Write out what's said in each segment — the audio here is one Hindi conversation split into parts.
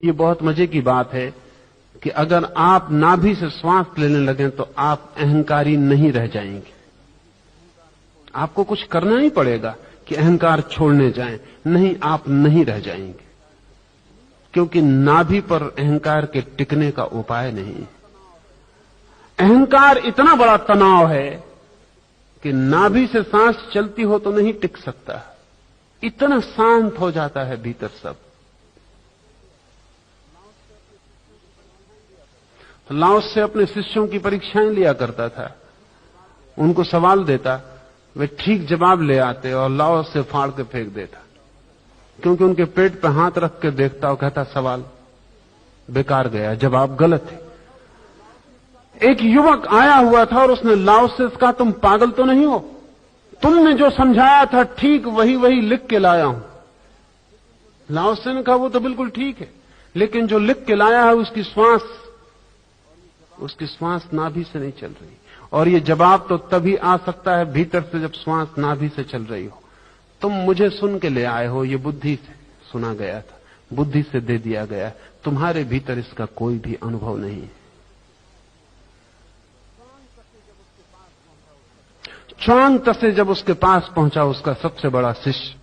ये बहुत मजे की बात है कि अगर आप नाभि से श्वास लेने लगे तो आप अहंकारी नहीं रह जाएंगे। आपको कुछ करना नहीं पड़ेगा कि अहंकार छोड़ने जाएं, नहीं, आप नहीं रह जाएंगे, क्योंकि नाभि पर अहंकार के टिकने का उपाय नहीं। अहंकार इतना बड़ा तनाव है कि नाभि से सांस चलती हो तो नहीं टिक सकता, इतना शांत हो जाता है भीतर सब। लाओस से अपने शिष्यों की परीक्षाएं लिया करता था, उनको सवाल देता, वे ठीक जवाब ले आते और लाओस से फाड़ के फेंक देता, क्योंकि उनके पेट पर हाथ रख के देखता और कहता सवाल बेकार गया, जवाब गलत है। एक युवक आया हुआ था और उसने लाओस से कहा, तुम पागल तो नहीं हो, तुमने जो समझाया था ठीक वही वही लिख के लाया हूं। लाओस ने कहा वो तो बिल्कुल ठीक है, लेकिन जो लिख के लाया है उसकी श्वास नाभि से नहीं चल रही, और ये जवाब तो तभी आ सकता है भीतर से जब श्वास नाभि से चल रही हो। तुम मुझे सुन के ले आए हो, ये बुद्धि से सुना गया था, बुद्धि से दे दिया गया, तुम्हारे भीतर इसका कोई भी अनुभव नहीं है। च्वांग तसे जब उसके पास पहुंचा उसका सबसे बड़ा शिष्य,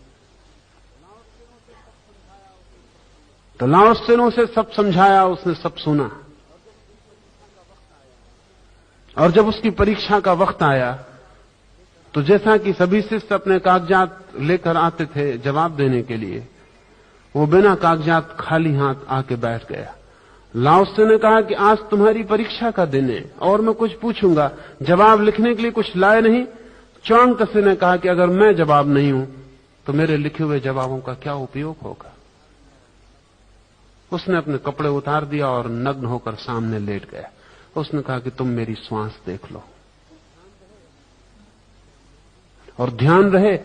तो लाओस ने उसे सब समझाया, उसने सब सुना, और जब उसकी परीक्षा का वक्त आया तो जैसा कि सभी शिष्य अपने कागजात लेकर आते थे जवाब देने के लिए, वो बिना कागजात खाली हाथ आके बैठ गया। लाओस ने कहा कि आज तुम्हारी परीक्षा का दिन है और मैं कुछ पूछूंगा, जवाब लिखने के लिए कुछ लाए नहीं। च्वांग तसे ने कहा कि अगर मैं जवाब नहीं हूं तो मेरे लिखे हुए जवाबों का क्या उपयोग होगा। उसने अपने कपड़े उतार दिया और नग्न होकर सामने लेट गया। उसने कहा कि तुम मेरी श्वास देख लो, और ध्यान रहे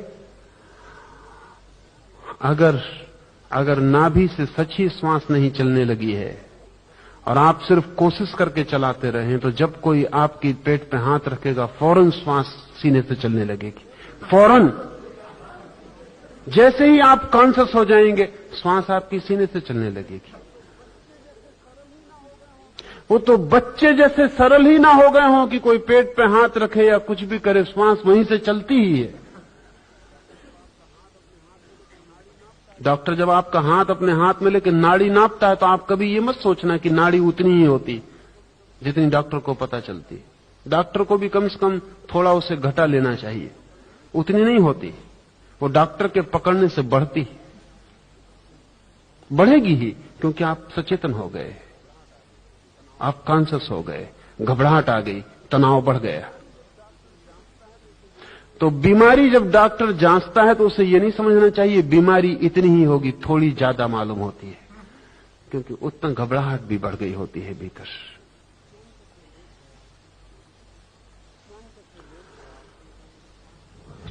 अगर नाभि से सच्ची श्वास नहीं चलने लगी है और आप सिर्फ कोशिश करके चलाते रहें, तो जब कोई आपकी पेट पे हाथ रखेगा फौरन श्वास सीने से चलने लगेगी। फौरन जैसे ही आप कॉन्शियस हो जाएंगे श्वास आपकी सीने से चलने लगेगी। वो तो बच्चे जैसे सरल ही ना हो गए हों कि कोई पेट पे हाथ रखे या कुछ भी करे, श्वास वहीं से चलती ही है। डॉक्टर जब आपका हाथ अपने हाथ में लेकर नाड़ी नापता है तो आप कभी ये मत सोचना कि नाड़ी उतनी ही होती जितनी डॉक्टर को पता चलती। डॉक्टर को भी कम से कम थोड़ा उसे घटा लेना चाहिए, उतनी नहीं होती, वो डॉक्टर के पकड़ने से बढ़ती, बढ़ेगी ही, क्योंकि आप सचेतन हो गए, आप कॉन्शियस हो गए, घबराहट आ गई, तनाव बढ़ गया। तो बीमारी जब डॉक्टर जांचता है तो उसे यह नहीं समझना चाहिए बीमारी इतनी ही होगी, थोड़ी ज्यादा मालूम होती है, क्योंकि उतना घबराहट भी बढ़ गई होती है भीतर।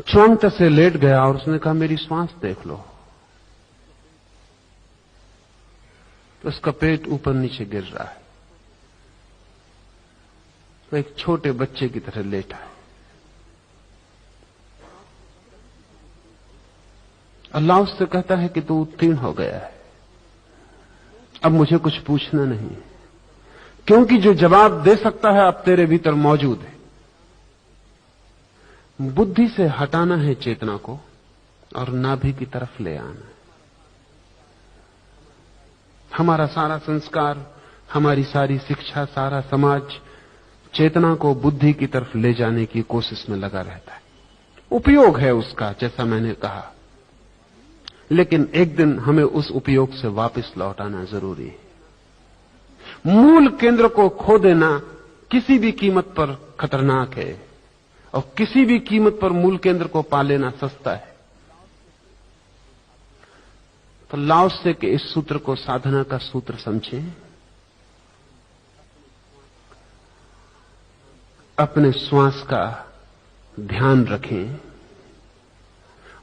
च्वांग तसे लेट गया और उसने कहा मेरी श्वास देख लो। तो उसका पेट ऊपर नीचे गिर रहा है, तो एक छोटे बच्चे की तरह लेटा है। अल्लाह उससे कहता है कि तू उत्तीर्ण हो गया है, अब मुझे कुछ पूछना नहीं, क्योंकि जो जवाब दे सकता है अब तेरे भीतर मौजूद है। बुद्धि से हटाना है चेतना को और नाभि की तरफ ले आना है। हमारा सारा संस्कार, हमारी सारी शिक्षा, सारा समाज चेतना को बुद्धि की तरफ ले जाने की कोशिश में लगा रहता है। उपयोग है उसका, जैसा मैंने कहा, लेकिन एक दिन हमें उस उपयोग से वापस लौटाना जरूरी है। मूल केंद्र को खो देना किसी भी कीमत पर खतरनाक है, और किसी भी कीमत पर मूल केंद्र को पा लेना सस्ता है। तो लाओस से के इस सूत्र को साधना का सूत्र समझें। अपने श्वास का ध्यान रखें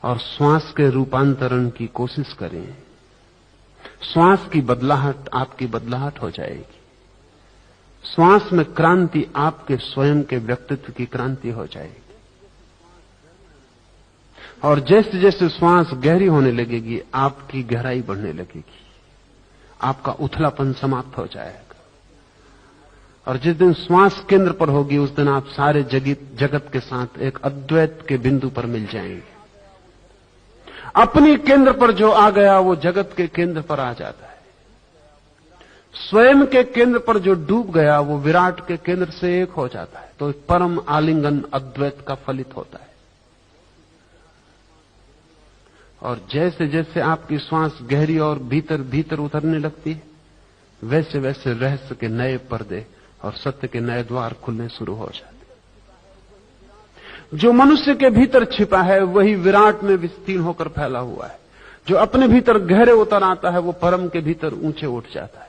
और श्वास के रूपांतरण की कोशिश करें। श्वास की बदलाहट आपकी बदलाहट हो जाएगी। श्वास में क्रांति आपके स्वयं के व्यक्तित्व की क्रांति हो जाएगी, और जैसे जैसे श्वास गहरी होने लगेगी आपकी गहराई बढ़ने लगेगी, आपका उथलापन समाप्त हो जाएगा। और जिस दिन श्वास केंद्र पर होगी उस दिन आप सारे जगत के साथ एक अद्वैत के बिंदु पर मिल जाएंगे। अपनी केंद्र पर जो आ गया वो जगत के केंद्र पर आ जाता है। स्वयं के केंद्र पर जो डूब गया वो विराट के केंद्र से एक हो जाता है। तो परम आलिंगन अद्वैत का फलित होता है। और जैसे जैसे आपकी श्वास गहरी और भीतर भीतर उतरने लगती है, वैसे वैसे रहस्य के नए पर्दे और सत्य के नए द्वार खुलने शुरू हो जाते। जो मनुष्य के भीतर छिपा है वही विराट में विस्तीर्ण होकर फैला हुआ है। जो अपने भीतर गहरे उतर आता है वो परम के भीतर ऊंचे उठ जाता है।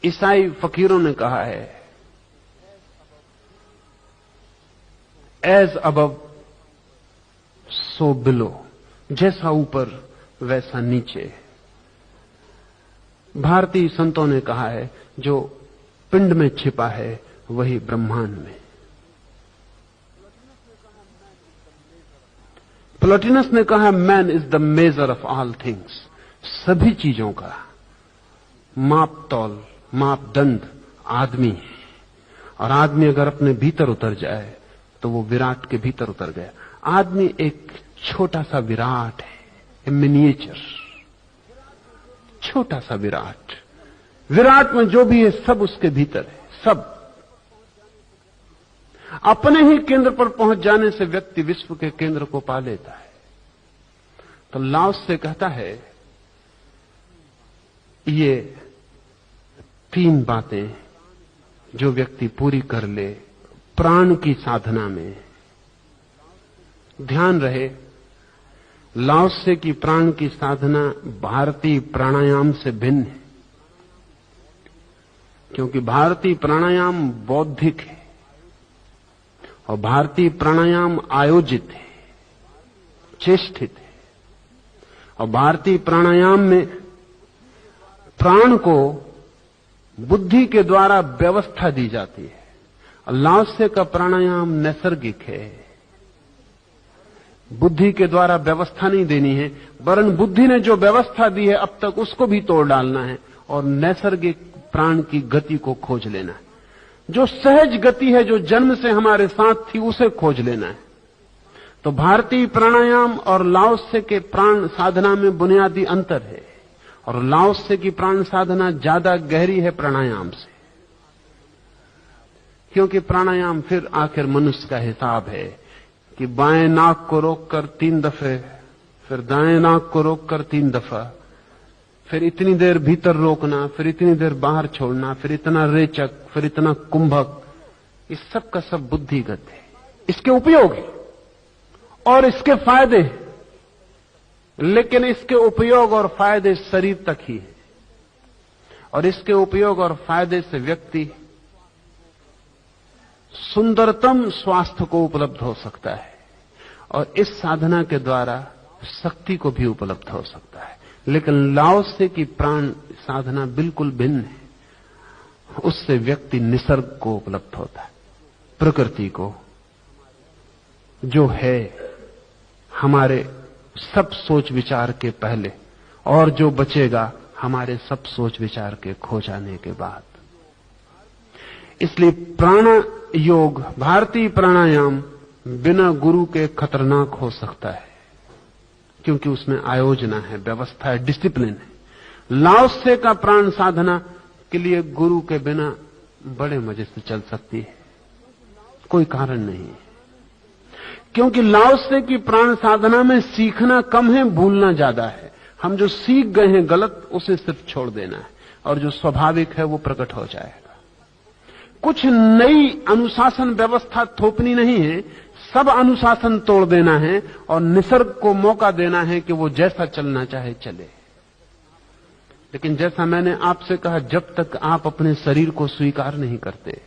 ईसाई फकीरों ने कहा है, एज अबव सो बिलो, जैसा ऊपर वैसा नीचे। भारतीय संतों ने कहा है, जो पिंड में छिपा है वही ब्रह्मांड में। प्लोटिनस ने कहा, man is the measure of all things. सभी चीजों का माप तौल मापदंड आदमी है। और आदमी अगर अपने भीतर उतर जाए तो वो विराट के भीतर उतर गया। आदमी एक छोटा सा विराट है, ए मिनिएचर, छोटा सा विराट। विराट में जो भी है सब उसके भीतर है, सब। अपने ही केंद्र पर पहुंच जाने से व्यक्ति विश्व के केंद्र को पा लेता है। तो लाओस से कहता है, ये 3 बातें जो व्यक्ति पूरी कर ले प्राण की साधना में। ध्यान रहे, लाओसे की प्राण की साधना भारतीय प्राणायाम से भिन्न है, क्योंकि भारतीय प्राणायाम बौद्धिक है और भारतीय प्राणायाम आयोजित है, चेष्टित है। और भारतीय प्राणायाम में प्राण को बुद्धि के द्वारा व्यवस्था दी जाती है। लाओसे का प्राणायाम नैसर्गिक है, बुद्धि के द्वारा व्यवस्था नहीं देनी है, वरन बुद्धि ने जो व्यवस्था दी है अब तक उसको भी तोड़ डालना है और नैसर्गिक प्राण की गति को खोज लेना है। जो सहज गति है, जो जन्म से हमारे साथ थी, उसे खोज लेना है। तो भारतीय प्राणायाम और लाओसे के प्राण साधना में बुनियादी अंतर है। और लाओसे की प्राण साधना ज्यादा गहरी है प्राणायाम से, क्योंकि प्राणायाम फिर आखिर मनुष्य का हिसाब है कि बाएं नाक को रोककर 3 दफे, फिर दाएं नाक को रोककर 3 दफा, फिर इतनी देर भीतर रोकना, फिर इतनी देर बाहर छोड़ना, फिर इतना रेचक, फिर इतना कुंभक। इस सब का सब बुद्धिगत है। इसके उपयोग है और इसके फायदे हैं, लेकिन इसके उपयोग और फायदे शरीर तक ही है। और इसके उपयोग और फायदे से व्यक्ति सुंदरतम स्वास्थ्य को उपलब्ध हो सकता है और इस साधना के द्वारा शक्ति को भी उपलब्ध हो सकता है। लेकिन लाओसे की प्राण साधना बिल्कुल भिन्न है। उससे व्यक्ति निसर्ग को उपलब्ध होता है, प्रकृति को, जो है हमारे सब सोच विचार के पहले और जो बचेगा हमारे सब सोच विचार के खो जाने के बाद। इसलिए प्राण योग, भारतीय प्राणायाम बिना गुरु के खतरनाक हो सकता है, क्योंकि उसमें आयोजना है, व्यवस्था है, डिसिप्लिन है। लाओसे का प्राण साधना के लिए गुरु के बिना बड़े मजे से चल सकती है, कोई कारण नहीं है। क्योंकि लाओसे की प्राण साधना में सीखना कम है, भूलना ज्यादा है। हम जो सीख गए हैं गलत, उसे सिर्फ छोड़ देना है और जो स्वाभाविक है वो प्रकट हो जाएगा। कुछ नई अनुशासन व्यवस्था थोपनी नहीं है, सब अनुशासन तोड़ देना है और निसर्ग को मौका देना है कि वो जैसा चलना चाहे चले। लेकिन जैसा मैंने आपसे कहा, जब तक आप अपने शरीर को स्वीकार नहीं करते,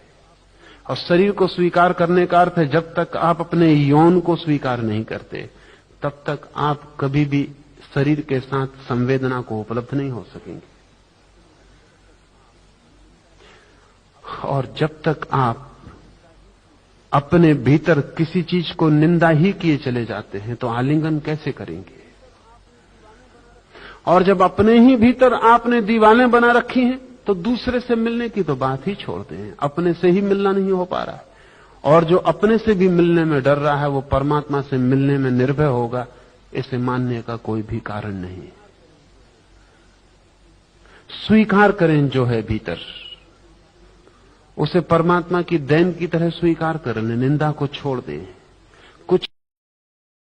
और शरीर को स्वीकार करने का अर्थ है जब तक आप अपने यौन को स्वीकार नहीं करते, तब तक आप कभी भी शरीर के साथ संवेदना को उपलब्ध नहीं हो सकेंगे। और जब तक आप अपने भीतर किसी चीज को निंदा ही किए चले जाते हैं तो आलिंगन कैसे करेंगे? और जब अपने ही भीतर आपने दीवारें बना रखी हैं तो दूसरे से मिलने की तो बात ही छोड़ते हैं, अपने से ही मिलना नहीं हो पा रहा है। और जो अपने से भी मिलने में डर रहा है वो परमात्मा से मिलने में निर्भय होगा, इसे मानने का कोई भी कारण नहीं। स्वीकार करें जो है भीतर, उसे परमात्मा की देन की तरह स्वीकार करें, निंदा को छोड़ दें।